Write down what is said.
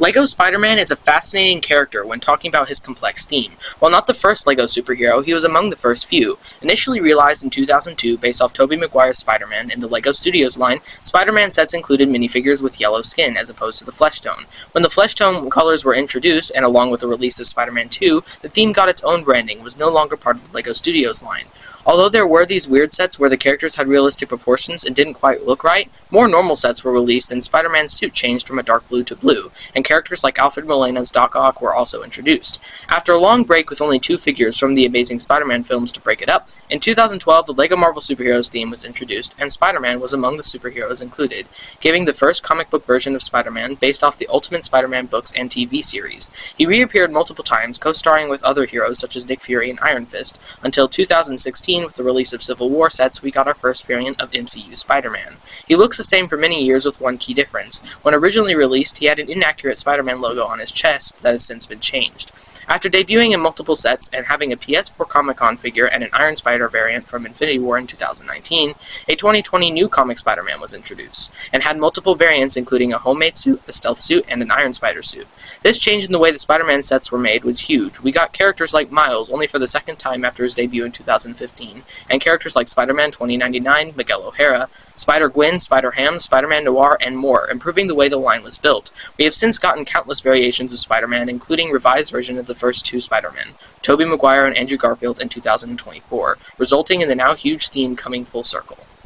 LEGO Spider-Man is a fascinating character when talking about his complex theme. While not the first LEGO superhero, he was among the first few. Initially realized in 2002 based off Tobey Maguire's Spider-Man in the LEGO Studios line, Spider-Man sets included minifigures with yellow skin as opposed to the flesh tone. When the flesh tone colors were introduced, and along with the release of Spider-Man 2, the theme got its own branding and was no longer part of the LEGO Studios line. Although there were these weird sets where the characters had realistic proportions and didn't quite look right, more normal sets were released and Spider-Man's suit changed from a dark blue to blue, and characters like Alfred Molina's Doc Ock were also introduced. After a long break with only 2 figures from the Amazing Spider-Man films to break it up, in 2012 the LEGO Marvel Superheroes theme was introduced, and Spider-Man was among the superheroes included, giving the first comic book version of Spider-Man based off the Ultimate Spider-Man books and TV series. He reappeared multiple times, co-starring with other heroes such as Nick Fury and Iron Fist, until 2016 with the release of Civil War sets we got our first variant of MCU Spider-Man. He looks the same for many years with one key difference. When originally released, he had an inaccurate Spider-Man logo on his chest that has since been changed. After debuting in multiple sets and having a PS4 Comic-Con figure and an Iron Spider variant from Infinity War in 2019, a 2020 new comic Spider-Man was introduced, and had multiple variants including a homemade suit, a stealth suit, and an Iron Spider suit. This change in the way the Spider-Man sets were made was huge. We got characters like Miles only for the second time after his debut in 2015, and characters like Spider-Man 2099, Miguel O'Hara, Spider-Gwen, Spider-Ham, Spider-Man Noir, and more, improving the way the line was built. We have since gotten countless variations of Spider-Man, including revised versions of the first 2 Spider-Men, Tobey Maguire and Andrew Garfield in 2024, resulting in the now huge theme coming full circle.